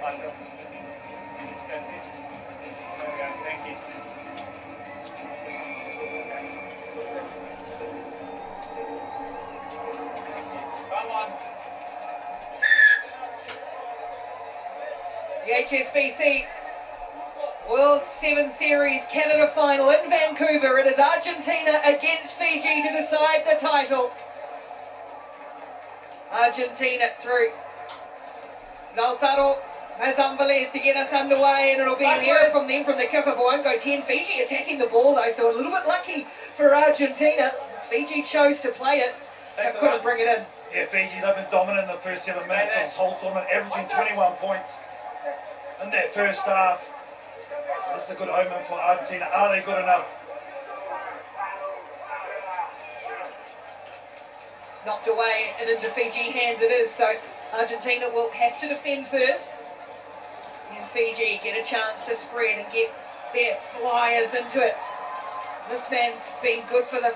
Thank you. Come on. The HSBC World 7 Series Canada final in Vancouver. It is Argentina against Fiji to decide the title. Argentina through Lautaro Mazambalés to get us underway, and it'll be an error from them from the kickoff. It won't go 10. Fiji attacking the ball though, so a little bit lucky for Argentina as Fiji chose to play it but couldn't bring it in. Yeah, Fiji, they've been dominant in the first 7 minutes of this whole tournament, averaging 21 points in that first half. This is a good omen for Argentina. Are they good enough? Knocked away and into Fiji hands it is, so Argentina will have to defend first. And Fiji get a chance to spread and get their flyers into it. This man's been good for them.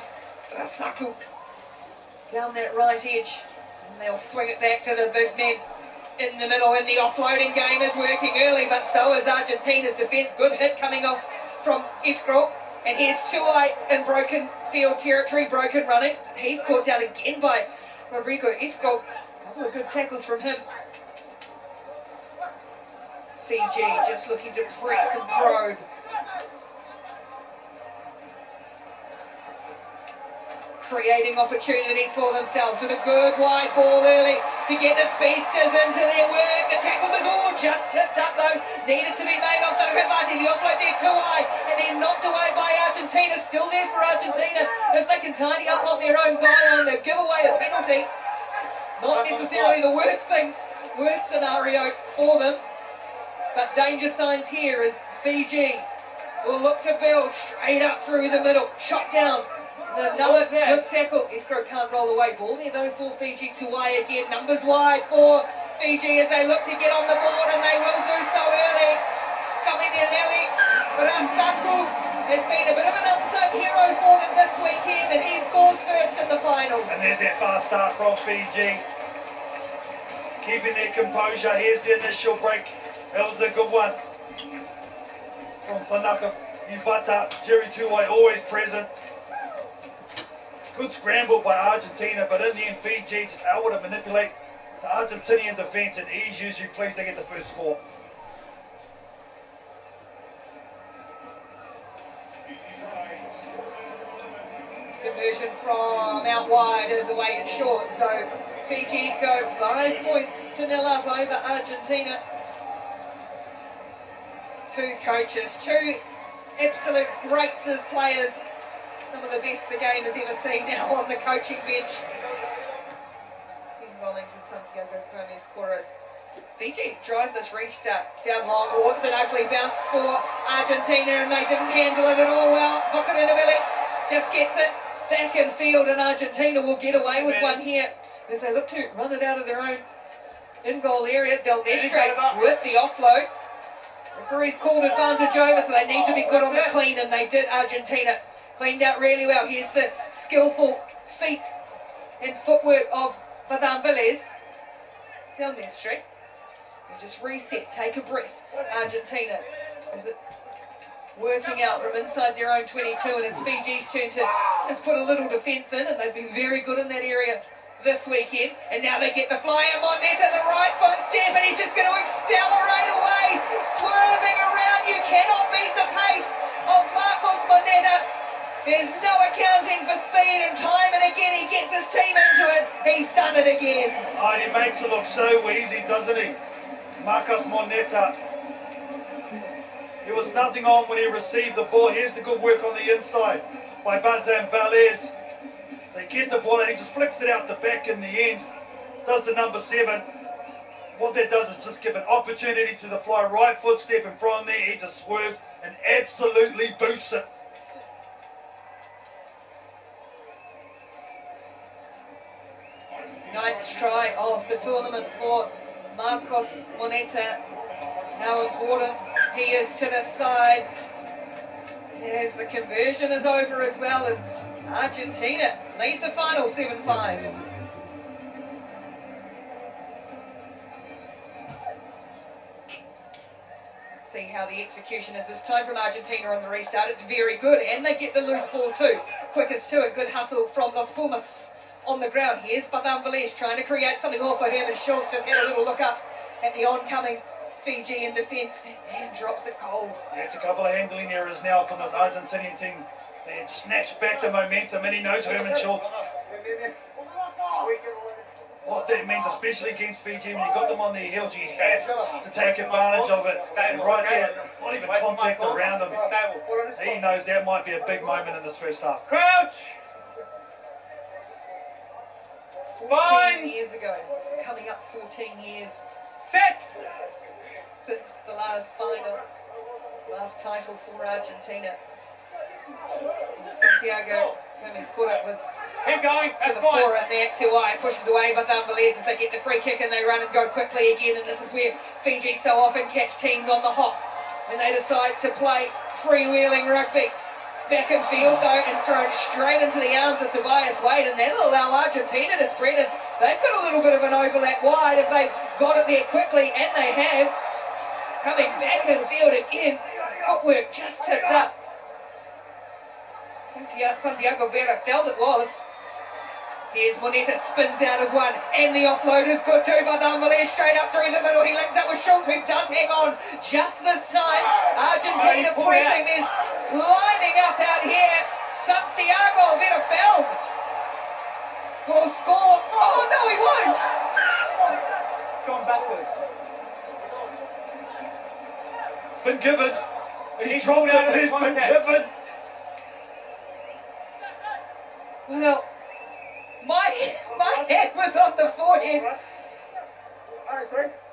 Rasaku down that right edge, and they'll swing it back to the big men in the middle. And the offloading game is working early, but so is Argentina's defence. Good hit coming off from Ifgro, and here's Tuai in broken field territory, broken running. He's caught down again by Rodrigo Ifgro. A couple of good tackles from him. Fiji just looking to press and probe. Creating opportunities for themselves with a good wide ball early to get the speedsters into their work. The tackle was all just tipped up though. Needed to be made off the Rivati. The offload there too high and then knocked away by Argentina. Still there for Argentina. If they can tidy up on their own goal line, they'll give away a penalty. Not necessarily the worst scenario for them. But danger signs here as Fiji will look to build straight up through the middle. Shot down. Another good tackle. Ifgro can't roll away. Ball there though for Fiji. Tuai again. Numbers wide for Fiji as they look to get on the board, and they will do so early. Coming in early. But Asaku has been a bit of an unsung hero for them this weekend, and he scores first in the final. And there's that fast start from Fiji. Keeping their composure. Here's the initial break. That was a good one. From Tanaka, Yuvata, Jerry Tuai always present. Good scramble by Argentina, but in the end Fiji just able to manipulate the Argentinian defence, and ease usually pleased they get the first score. Conversion from out wide is away and short, so Fiji go 5 points to 0 up over Argentina. Two coaches, two absolute greats as players. Some of the best the game has ever seen now on the coaching bench. Ben Rollins and Santiago Gomez Corres. Fiji drive this restart down long. Oh, it's an ugly bounce for Argentina, and they didn't handle it at all well. Vocarinavili just gets it back in field, and Argentina will get away with one here as they look to run it out of their own in-goal area. They'll straight with the offload. Referees called advantage over, so they need to be good on the clean, and they did. Argentina cleaned out really well. Here's the skillful feet and footwork of Mazambalés. Down there straight. And just reset, take a breath. Argentina, as it's working out from inside their own 22, and it's Fiji's turn to just put a little defence in, and they've been very good in that area this weekend. And now they get the fly in. Moneta, the right foot step, and he's just going to accelerate away, swerving around. You cannot beat the pace of Marcos Moneta. There's no accounting for speed and time, and again he gets his team into it. He's done it again. Oh, and he makes it look so easy, doesn't he? Marcos Moneta. There was nothing on when he received the ball. Here's the good work on the inside by Mazambalés. They get the ball and he just flicks it out the back in the end. Does the number 7. What that does is just give an opportunity to the fly. Right foot step in front there. He just swerves and absolutely boosts it. Ninth try of the tournament for Marcos Moneta. How important he is to the side. Yes, the conversion is over as well, and Argentina lead the final 7-5. See how the execution is this time from Argentina on the restart. It's very good, and they get the loose ball too. Quickest to a good hustle from Los Pumas on the ground. Here's Vancouver trying to create something off for him, and Schultz just had a little look up at the oncoming Fiji in defence and drops it cold. Yeah, it's a couple of handling errors now from this Argentinian team. They had snatched back the momentum, and he knows Herman Schultz. What that means, especially against Fiji, when you got them on their heels, you have to take advantage of it. And right there, not even contact around him. He knows that might be a big moment in this first half. Crouch! 14 years ago, coming up 14 years Set! since the last final, last title for Argentina. Santiago Gomez caught up with Keep going, to that's the fine. fore, and there Tuai pushes away Vancouver as they get the free kick and they run and go quickly again, and this is where Fiji so often catch teams on the hop when they decide to play freewheeling rugby. Back in field though, and thrown straight into the arms of Tobias Wade, and that'll allow Argentina to spread it. They've got a little bit of an overlap wide if they've got it there quickly, and they have. Coming back in field again, footwork just tipped up. Santiago Vera felt it was. Here's Moneta, spins out of one, and the offload is good too. Vancouver straight up through the middle. He links up with Schultz, who does hang on just this time. Argentina pressing this, lining up out here. Santiago Vera fell. Will score. Oh no, he won't. It's gone backwards. It's been given. He's dropped it, but it's been given. Well, my head was on the forehead.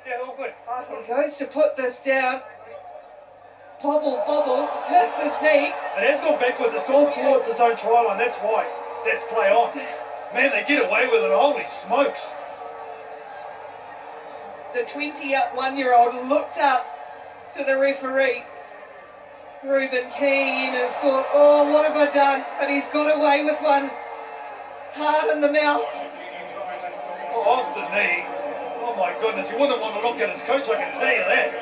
Yeah, all good. He goes to put this down. Bobble, hits his knee. It has gone backwards. It's gone towards his own try line. That's why. That's play on. Man, they get away with it. Holy smokes. The 21-year-old looked up to the referee, Ruben Keane, and thought, oh, what have I done? But he's got away with one. Hard in the mouth. Oh, off the knee. Oh my goodness. He wouldn't want to look at his coach, I can tell you that.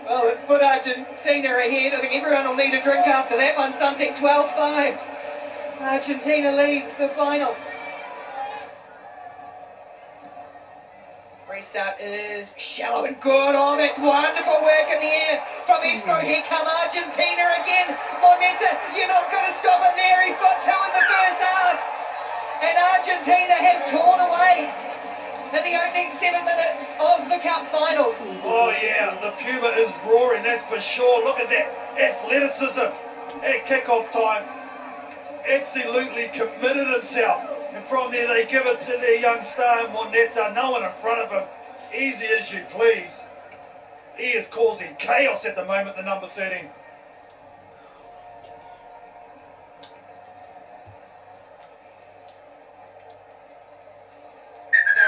Well, it's put Argentina ahead. I think everyone will need a drink after that one. Something 12-5. Argentina lead the final. Restart is shallow and good. Oh, that's wonderful work in the air from Edgebro. Here come Argentina again. Moneta, you're not going to stop him there. He's got two in the first half. And Argentina have torn away in the opening 7 minutes of the Cup final. Oh yeah, the Puma is roaring, that's for sure. Look at that athleticism at kickoff time. Absolutely committed himself. And from there they give it to their young star, Moneta. No one in front of him. Easy as you please. He is causing chaos at the moment, the number 13.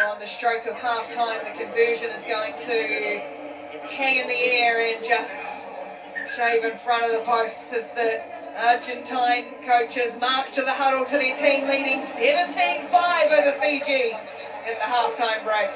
So on the stroke of half-time, the conversion is going to hang in the air and just shave in front of the posts as the Argentine coaches march to the huddle to their team leading 17-5 over Fiji at the half-time break.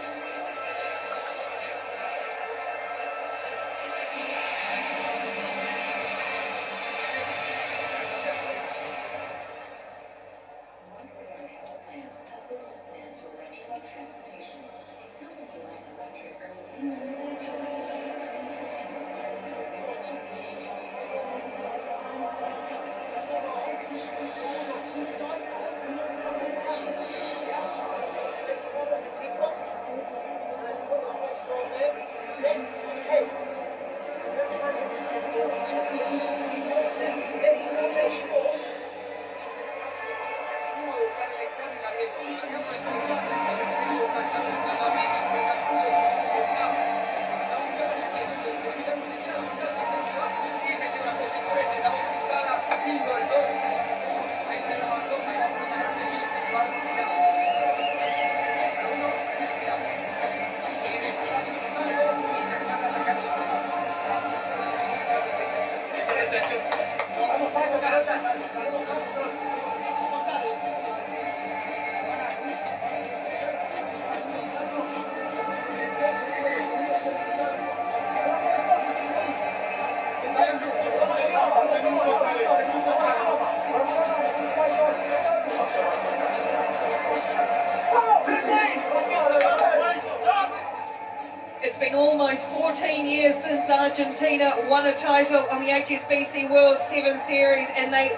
14 years since Argentina won a title on the HSBC World 7 Series, and they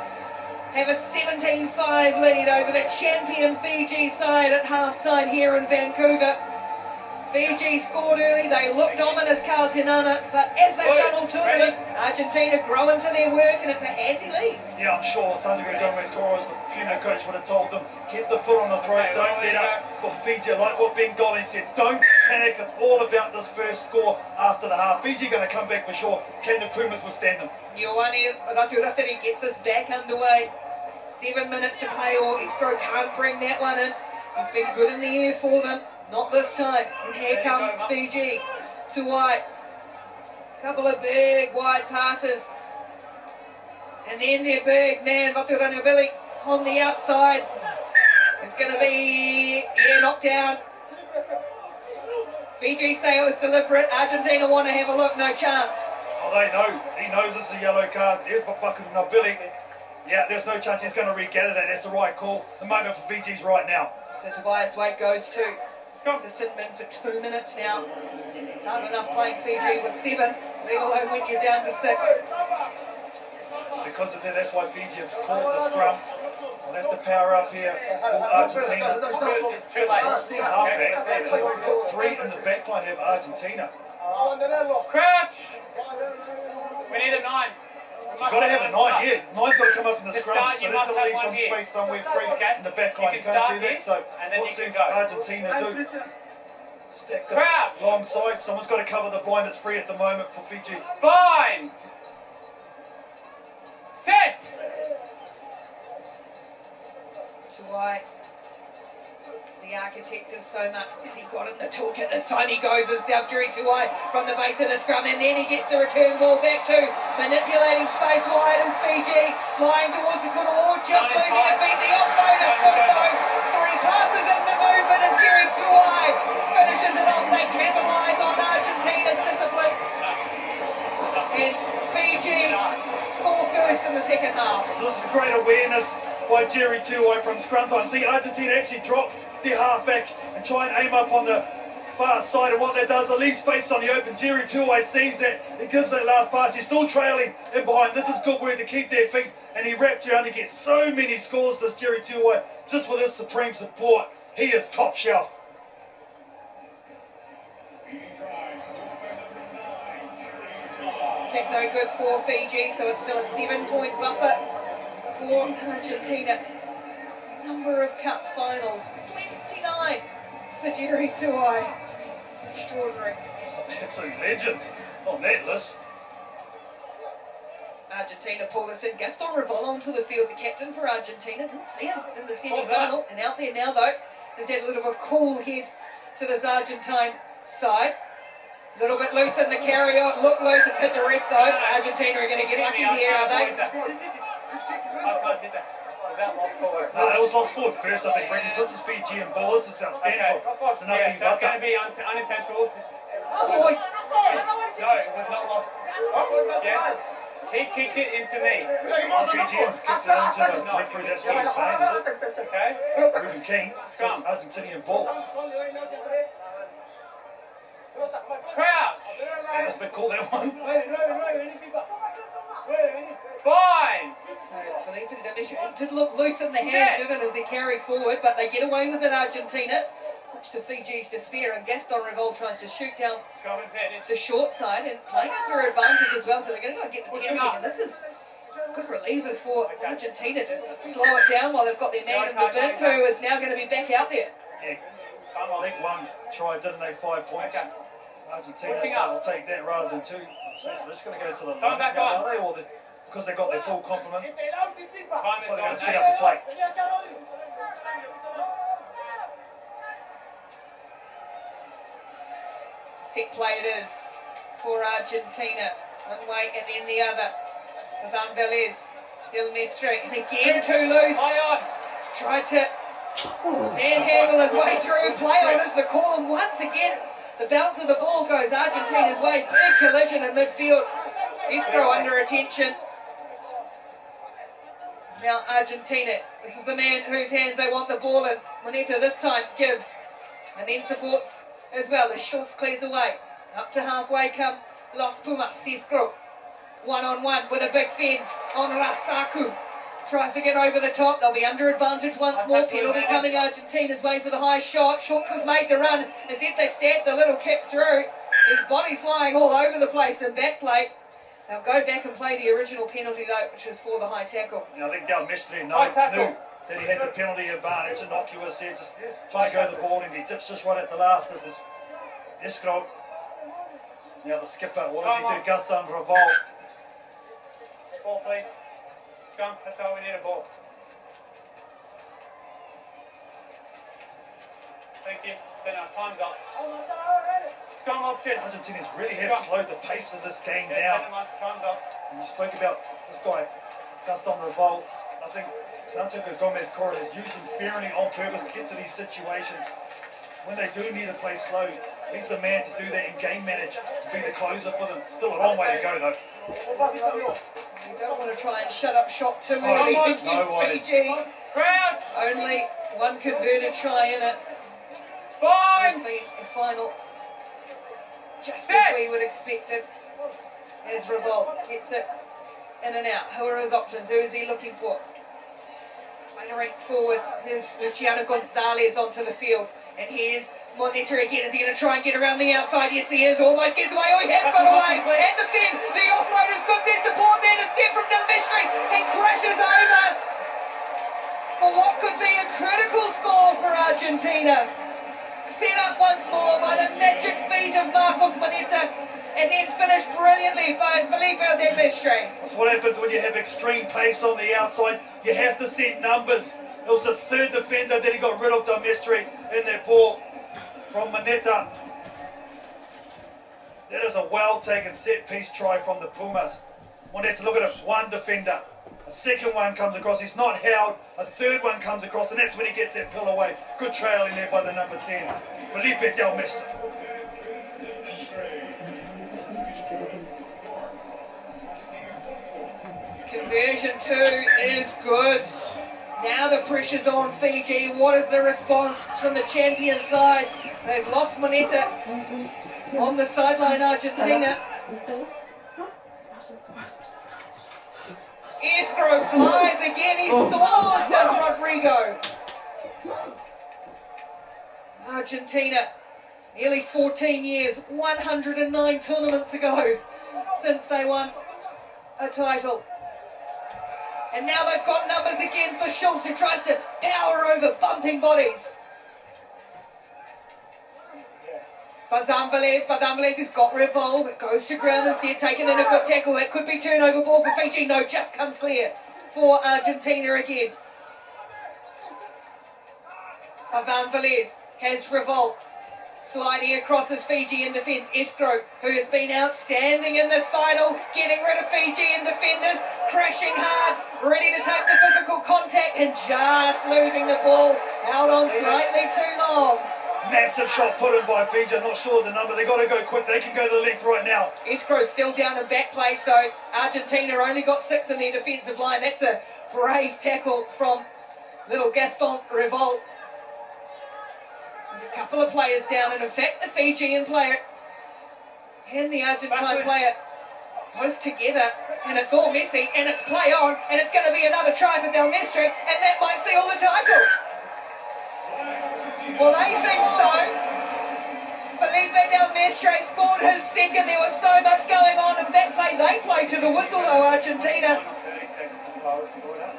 have a 17-5 lead over the champion Fiji side at halftime here in Vancouver. Fiji scored early, they looked ominous, Argentina, but as they've done all tournament, Argentina grow into their work, and it's a handy lead. Yeah, I'm sure Santiago Gomez Coros, the Puma coach, would have told them, keep the foot on the throat, don't let up. But Fiji, like what Ben Gollin said, don't panic, it's all about this first score after the half. Fiji going to come back for sure. Can the Pumas withstand them? Ioane Raturatiri gets us back underway. 7 minutes to play, or Heathrow can't bring that one in. He's been good in the air for them. Not this time. And here come Fiji to White. Couple of big wide passes. And then their big man, Vaturanabilly, on the outside. It's going to be, knocked down. Fiji say it was deliberate. Argentina want to have a look, no chance. Oh, they know. He knows this is a yellow card. Here's Vaturanabilly. Yeah, there's no chance he's going to regather that. That's the right call. The moment for Fiji's right now. So Tobias Wade goes to the Sidman for 2 minutes now. It's hard enough playing Fiji with 7, let alone when you're down to 6. Because of that, that's why Fiji have caught the scrum. They'll have to power up here for Argentina. It's too late. Halfback. They've got 3 in the back line of Argentina. Crouch! We need a 9. You've got to have a 9, yeah. 9's got to come up in the scrum, so there's got to leave some space somewhere free in the back line. You can't do that, so what do Argentina do? Stack the long side. Someone's got to cover the blind that's free at the moment for Fiji. Bind! Set! To White, the architect of so much. He got in the toolkit this time. He goes himself, Jerry to White from the base of the scrum, and then he gets the return ball back to manipulating space wide in Fiji, flying towards the Kunawa, just losing a feet. The offload is good though. 3 passes in the movement, and Jerry to White finishes it off. They capitalise on Argentina's discipline, and Fiji score first in the second half. This is great awareness by Jerry Tuai from scrum time. See, Argentina actually drop their halfback and try and aim up on the far side, and what that does, it leaves space on the open. Jerry Tuai sees that, he gives that last pass, he's still trailing in behind. This is good work to keep their feet, and he wrapped around to get so many scores, this Jerry Tuai, just with his supreme support. He is top shelf. Kick no good for Fiji, so it's still a 7-point buffer for Argentina. Number of cup finals, 29 for Jerry Tuai. Extraordinary. Absolute legend on that list. Argentina pulled us in. Gaston Rivol onto the field, the captain for Argentina. Didn't see him in the semi-final. And out there now, though, has had a little bit of a cool head to this Argentine side. A little bit loose in the carrier. Look loose, it's hit the ref, though. Argentina are going to get lucky here, are they? Was that lost forward? No, that was lost forward first, I think, Bridges. This is Fijian ball. This is outstanding. Yeah, so it's going to be unintentional. Oh, no, it was not lost. Yes, he kicked it into me. Fijians kicked it into the referee, that's what he's saying, is it? Okay. Ruben King says Argentinian ball. Crouch! Yeah, that's a bit cool, that one. Bind! so Felipe did look loose in the hands, didn't it, as he carried forward, but they get away with it, Argentina, much to Fiji's despair, and Gaston Rivol tries to shoot down the short side and playing under advantage as well, so they're going to go and get the penalty, and this is a good reliever for Argentina to slow it down while they've got their man in the bin, who is now going to be back out there. Yeah, League One tried, didn't they? 5 points. Argentina will take that rather than 2. So they're just going to go to the line now, are they? Or because they got their full complement. So they're going to set up the play. Set play it is for Argentina. One way and then the other. Van Velez, Del Mestre, and again too loose. Tried to manhandle his way through. Play on is the call, and once again the bounce of the ball goes Argentina's way. Big collision in midfield. Heathrow under attention. Now Argentina, this is the man whose hands they want the ball in. Moneta this time gives, and then supports as well as Schultz clears away. Up to halfway come Los Pumas. Sithgro, one-on-one with a big fin on Rasaku. Tries to get over the top. They'll be under advantage once more. Penalty coming Argentina's way for the high shot. Schultz has made the run. As if they stab the little kick through. His body's lying all over the place in back plate. They'll go back and play the original penalty though, which is for the high tackle. I think Del Mestre knew that he had the penalty advantage. Innocuous here, just trying to go to the ball, and he dips just right at the last. This is Escrow. Now the skipper, what does he do? Gaston Revolt. Ball, please. Scrum, that's all we need, a ball. Thank you. So now time's up. Scrum option. Argentina's really have slowed the pace of this game down. Time's up. And you spoke about this guy, Gaston Revolt. I think Santiago Gomez Cora has used him sparingly on purpose to get to these situations. When they do need to play slow, he's the man to do that and game manage, be the closer for them. Still a long way to go though. You don't want to try and shut up shop too early against Fiji. Crouch! Only one converted try in it. Fines! It's been the final, just as we would expect it. As Revolt gets it in and out. Who are his options? Who is he looking for? Firing forward. Here's Luciano Gonzalez onto the field. And here's Moneta again. Is he going to try and get around the outside? Yes, he is. Almost gets away. Oh, he has got away. And the fin. The offload has got their support there. The step from Del Mestre. He crashes over for what could be a critical score for Argentina. Set up once more by the magic feet of Marcos Moneta. And then finished brilliantly by Felipe Del Mestre. That's what happens when you have extreme pace on the outside. You have to set numbers. It was the third defender that he got rid of Del Mestre in that ball from Moneta. That is a well-taken set-piece try from the Pumas. Moneta, look at it, one defender. A second one comes across, he's not held. A third one comes across, and that's when he gets that pill away. Good trail in there by the number 10, Felipe Del Mestre. Conversion 2 is good. Now the pressure's on Fiji. What is the response from the champion side? They've lost Moneta on the sideline, Argentina. Escrow flies again. He soars, does Rodrigo. Argentina, nearly 14 years, 109 tournaments ago since they won a title. And now they've got numbers again for Schultz, who tries to power over bumping bodies. Bazambalez has got Revolt. It goes to ground instead, taken in a good tackle. That could be turnover ball for Fiji. No, just comes clear for Argentina again. Bazambalez has Revolt. Sliding across his Fijian defence, Ethgro, who has been outstanding in this final, getting rid of Fijian defenders, crashing hard, ready to take the physical contact, and just losing the ball out on slightly too long. Massive shot put in by Fiji. I'm not sure of the number. They've got to go quick. They can go to the length right now. Ethgro still down in back play, so Argentina only got 6 in their defensive line. That's a brave tackle from little Gaston Revolt. There's a couple of players down, and in fact the Fijian player and the Argentine player both together, and it's all messy, and it's play on, and it's going to be another try for Del Mestre, and that might seal the title. Well, they think so. Felipe Del Mestre scored his second. There was so much going on in back play. They played to the whistle though, Argentina. 30 seconds since I was scored out.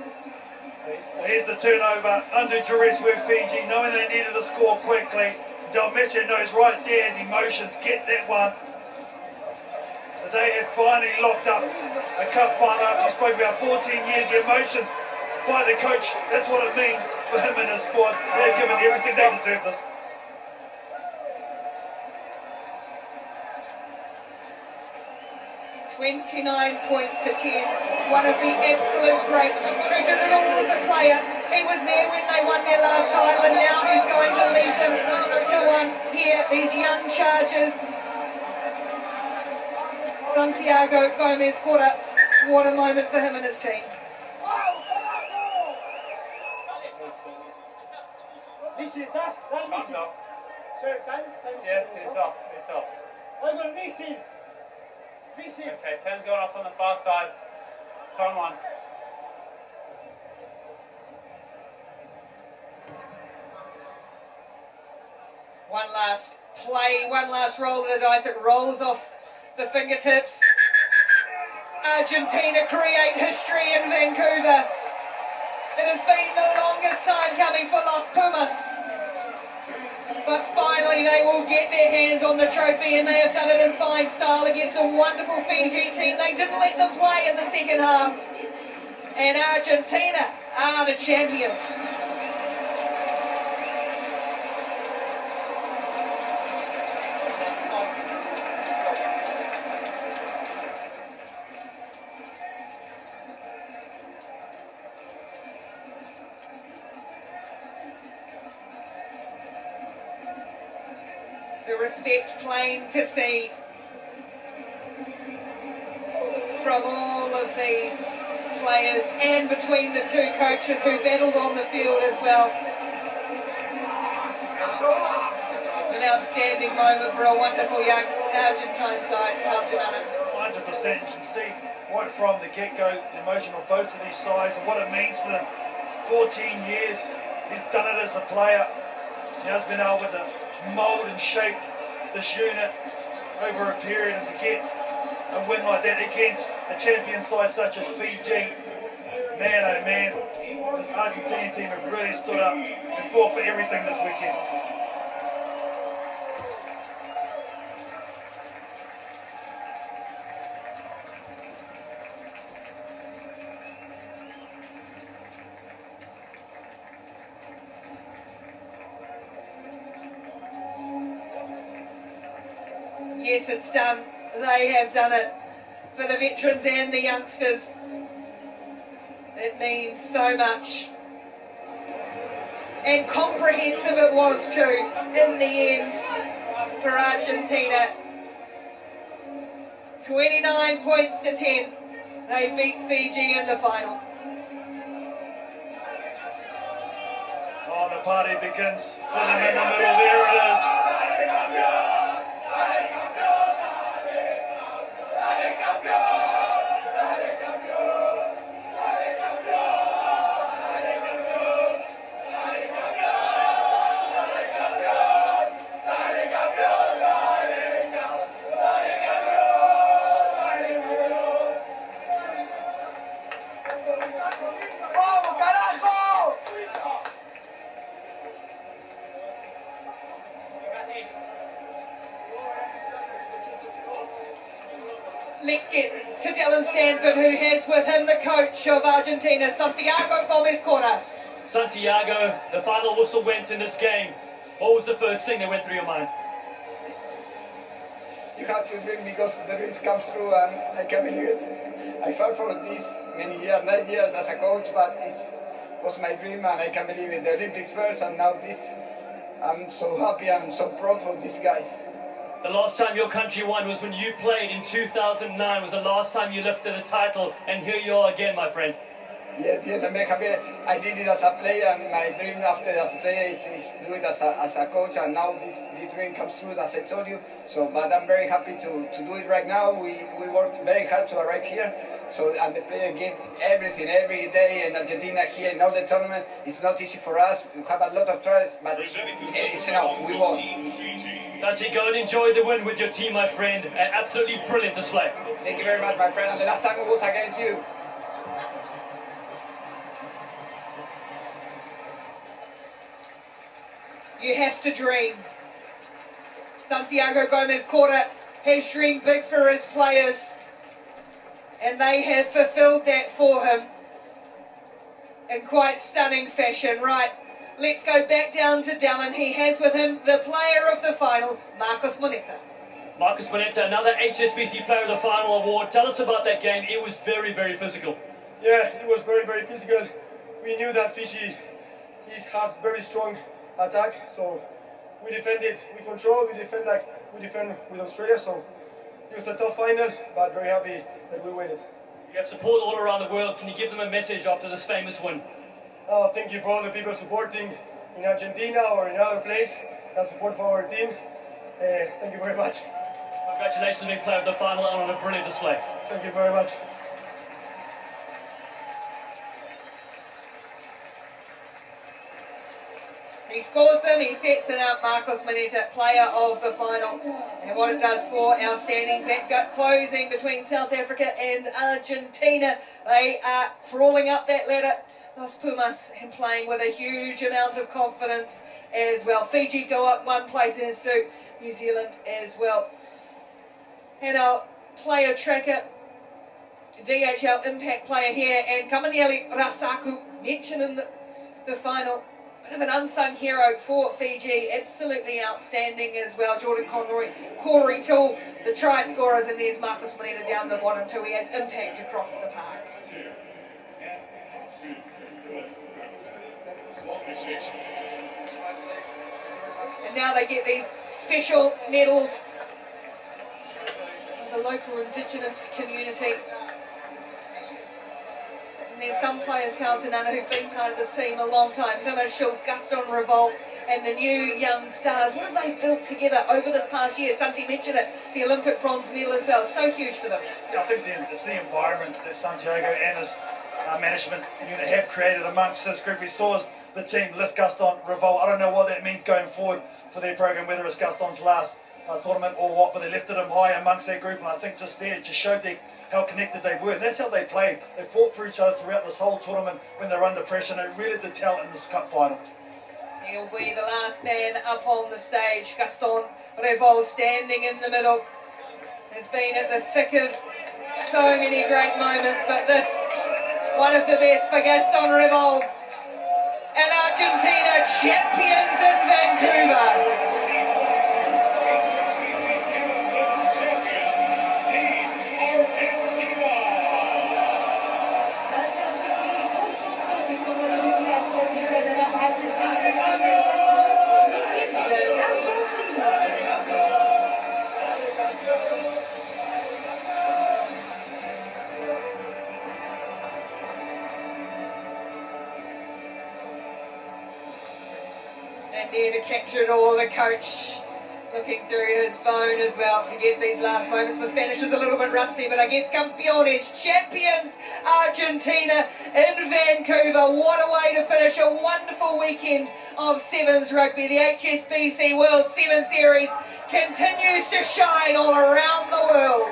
Well, here's the turnover under duress with Fiji, knowing they needed to score quickly. Del Mestre knows right there as he motions, get that one. But they had finally locked up a cup final after he spoke about 14 years. The emotions by the coach, that's what it means for him and his squad. They've given everything, they deserve this. 29 points to 10. One of the absolute greats. Richard Little was a player. He was there when they won their last title, and now he's going to lead them to one here. These young Chargers. Santiago Gomez caught up. What a moment for him and his team. Time's off. Yeah, it's off. It's off. Okay, 10's going off on the far side. Time on. One last play, one last roll of the dice. It rolls off the fingertips. Argentina create history in Vancouver. It has been the longest time coming for Los Pumas. But finally they will get their hands on the trophy, and they have done it in fine style against a wonderful Fiji team. They didn't let them play in the second half. And Argentina are the champions. The respect plain to see from all of these players and between the two coaches who battled on the field as well. An outstanding moment for a wonderful young Argentine side. Well done it. 100%. You can see right from the get-go the emotion of both of these sides and what it means to them. 14 years, he's done it as a player. He has been able to mould and shape this unit over a period, and to get a win like that against a champion side such as Fiji, man oh man, this Argentinian team have really stood up and fought for everything this weekend. Yes, it's done. They have done it for the veterans and the youngsters. It means so much. And comprehensive it was too, in the end, for Argentina. 29 points to 10. They beat Fiji in the final. Oh, the party begins for them in the middle. There it is. Let's get to Dylan Stanford, who has with him the coach of Argentina, Santiago Gomez-Cora. Santiago, the final whistle went in this game. What was the first thing that went through your mind? You have to dream because the dreams come true, and I can't believe it. I fought for this many years, 9 years as a coach, but it was my dream, and I can't believe it. The Olympics first, and now this. I'm so happy and so proud for these guys. The last time your country won was when you played in 2009, was the last time you lifted a title, and here you are again, my friend. Yes, I'm very happy. I did it as a player, and my dream after as a player is do it as a coach, and now this dream comes true, as I told you. So, but I'm very happy to do it right now. We worked very hard to arrive here, so, and the player gave everything every day in Argentina here in all the tournaments. It's not easy for us. We have a lot of trials, but it's enough. We won. Santi, go and enjoy the win with your team, my friend. An absolutely brilliant display. Thank you very much, my friend. And the last time it was against you. You have to dream. Santiago Gomez-Cora has dreamed big for his players, and they have fulfilled that for him in quite stunning fashion. Right, let's go back down to Dallin. He has with him the player of the final, Marcos Moneta. Marcos Moneta, another HSBC Player of the Final award. Tell us about that game. It was very, very physical. Yeah, it was very, very physical. We knew that Fiji has very strong attack, so we defended, we control, we defend like we defend with Australia, so it was a tough final, but very happy that we win it. You have support all around the world. Can you give them a message after this famous win? Thank you for all the people supporting in Argentina or in other place, and support for our team. Thank you very much. Congratulations on being player of the final and on a brilliant display. Thank you very much. He scores them, he sets it up, Marcos Moneta, player of the final. And what it does for our standings, that gut closing between South Africa and Argentina. They are crawling up that ladder. Los Pumas and playing with a huge amount of confidence as well. Fiji go up one place, as do New Zealand as well. And our player tracker, DHL impact player here, and Kamaniele Rasaku mentioned in the final. Bit of an unsung hero for Fiji, absolutely outstanding as well. Jordan Conroy, Corey Toole, the try scorers, and there's Marcos Moneta down the bottom too. He has impact across the park. And now they get these special medals of the local Indigenous community. And there's some players, Carlton Nana, who've been part of this team a long time. Herman Schultz, Gaston Revolt, and the new young stars. What have they built together over this past year? Santi mentioned it, the Olympic bronze medal as well. So huge for them. Yeah, I think it's the environment that Santiago and his management unit have created amongst this group. We saw the team lift Gaston Revolt. I don't know what that means going forward for their program, whether it's Gaston's last tournament or what, but they lifted him high amongst their group, and I think just there it just showed how connected they were, and that's how they played. They fought for each other throughout this whole tournament when they're under pressure, and it really did tell in this cup final. He'll be the last man up on the stage. Gaston Revolt standing in the middle. Has been at the thick of so many great moments, but this, one of the best for Gaston Revolt. And Argentina champions in Vancouver. And there to capture it all, the coach looking through his phone as well to get these last moments. My Spanish is a little bit rusty, but I guess campeones, champions, Argentina in Vancouver. What a way to finish a wonderful weekend of Sevens rugby. The HSBC World 7 Series continues to shine all around the world.